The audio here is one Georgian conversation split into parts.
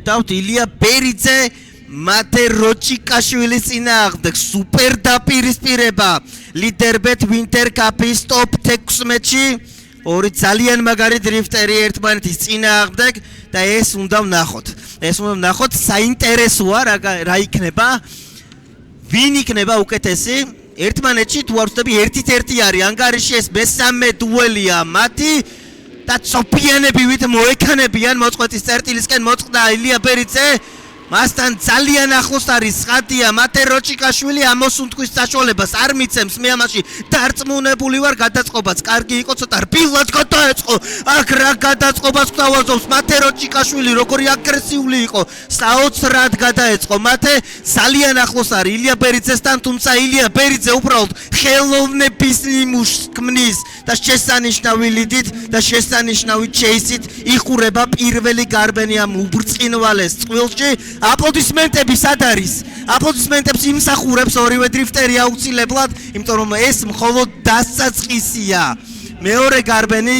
დავთ ილია ბერიძე მათე როჭიკაშვილის წინააღმდეგ სუპერ დაპირისპირება ლიდერბეთ ვინტერ კაპის ტოპ 16-ში ორი ძალიან მაგარი დრიფტერი ერთმანეთის წინააღმდეგ და ეს უნდა ვნახოთ საინტერესოა რა იქნება ვინ იქნება უკეთესი ერთმანეთში თუ არ ვწდები 1-1 არის ანგარიში ეს მესამე დუელია მათი და წოფიანებივით მოექანებიან მოწყვეტის წერტილისკენ მოწყდა ილია ბერიძე მასთან ძალიან ახლოს არის ხატია მათე როჭიკაშვილი ამოსუნთქვის საშუალებას არ მიცემს მე ამაში დარწმუნებული ვარ გადაწყობაც კარგი იყო ცოტა რბილად გადაეწყო აქ რა გადაწყობას გვთავაზობს მათე როჭიკაშვილი როგორი აგრესიული იყო საოცრად გადაეწყო მათე ძალიან ახლოს არის ილია ბერიძესთან თუმცა ილია ბერიძე უბრალოდ ხელოვნების ნიმუშს ქმნის და შესანიშნავი ლიდით და შესანიშნავი ჩეისით იხურება პირველი გარბენი ამ უბრწყინვალეს წყვილში აპლოდისმენტები სად არის? აპლოდისმენტებს იმსახურებს ორივე დრიფტერი აუცილებლად, იმიტომ რომ ეს მხოლოდ დასაწყისია. მეორე გარბენი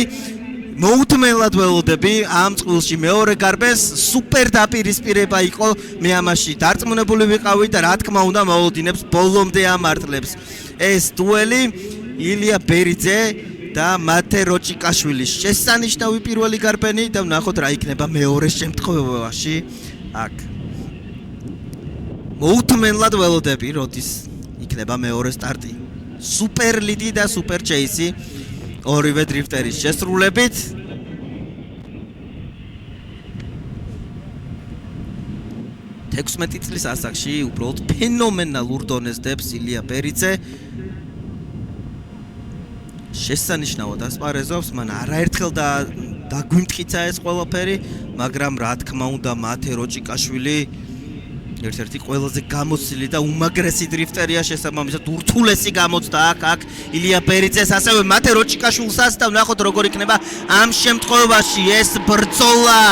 მოუთმენლად ველოდები ამ წყვილში მეორე გარბენს სუპერ დაპირისპირება იყო მე ამაში დარწმუნებული ვიყავი და რა თქმა უნდა მოვუდინებს ბოლომდე ამართლებს. ეს დუელი ილია ბერიძე და მათე როჭიკაშვილის შესანიშნავი პირველი გარბენი და ვნახოთ რა იქნება მეორე შემთხვევაში აქ. მოუთმენლად ველოდები, როდის იქნება მეორე სტარტი. სუპერ ლიდი და სუპერ ჩეისი ორივე დრიფტერის შესრულებით. თექვსმეტი წლის ასაკში უბრალოდ ფენომენალურ დონეს დებს ილია ბერიძე. შესანიშნავად ასპარეზობს, მან არაერთხელ დაგვიმტკიცა ეს ყველაფერი, მაგრამ რა თქმა უნდა მათე როჭიკაშვილი ერთ-ერთი ყველაზე გამოცილი და უმაგრესი დრიფტერია შესაბამისად ურთულესი გამოცდა აქ ილია ბერიძეს ასევე მათე როჭიკაშვილსაც და ვნახოთ როგორ იქნება ამ შემთხვევაში ეს ბრძოლა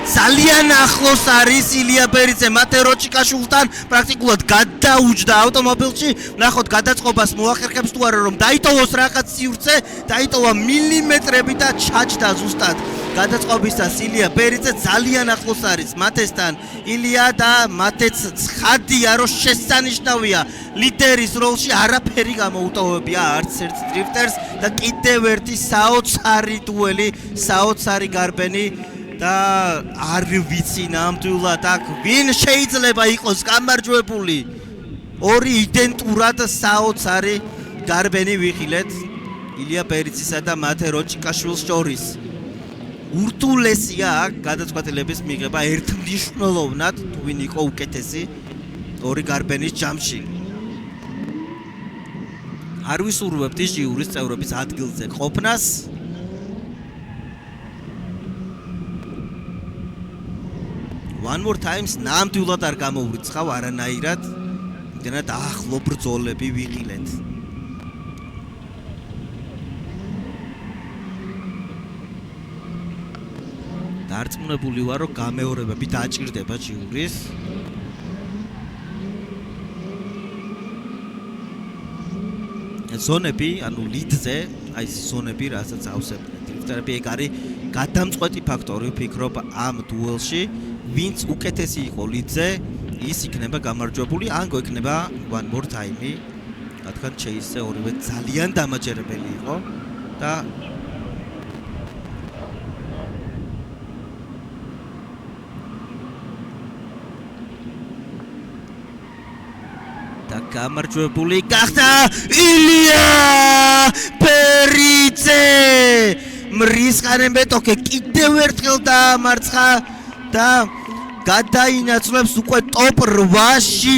ძალიან ახლოს არის ილია ბერიძე მათე როჭიკაშვილთან პრაქტიკულად გადაუჯდა ავტომობილში ვნახოთ გადაწყობას მოახერხებს თუ არა რომ დაიტოვოს რაღაც სივრცე დაიტოვა მილიმეტრები და ჩაჯდა ზუსტად გადაწყობისას ილია ბერიძე ძალიან ახლოს არის მათესთან ილია და მათეც ცხადია რომ შესანიშნავია ლიდერის როლში არაფერი გამოუტოვებია არც ერთ დრიფტერს და კიდევ ერთი საოცარი დუელი საოცარი გარბენი და არ ვიცი ნამდვილად აქ ვინ შეიძლება იყოს გამარჯვებული ორი იდენტურად საოცარი გარბენი ვიხილეთ ილია ბერიძისა და მათე როჭიკაშვილის შორის ურთულესია გადაწყვეტილების მიღება ერთმნიშვნელოვნად თუ ვინ იყო უკეთესი ორი გარბენის ჯამში არ ვისურვებთ ჟიურის წევრების ადგილზე ყოფნას one more times ნამდვილად არ გამოვრიცხავ არანაირად იმდენად ახლო ბრძოლები ვიყილეთ დარწმუნებული ვარ რომ გამეორებები დაჭირდება ჟიურის ზონები ანუ ლიდზე აი ეს ზონები რასაც ავსებდნენ დრიფტერები ეგ არის გადამწყვეტი ფაქტორი ვფიქრობ ამ დუელში ვინც უკეთესი იყო ლიდზე ის იქნება გამარჯვებული ან გვექნება one more time-ი რადგან ჩეისზე ორივე ძალიან დამაჯერებელი იყო და და გამარჯვებული გახდა ილია ბერიძე მრისხანებეთოქე კიდევ ერთხელ დაამარცხა და გადაინაცვლებს უკვე ტოპ 8-ში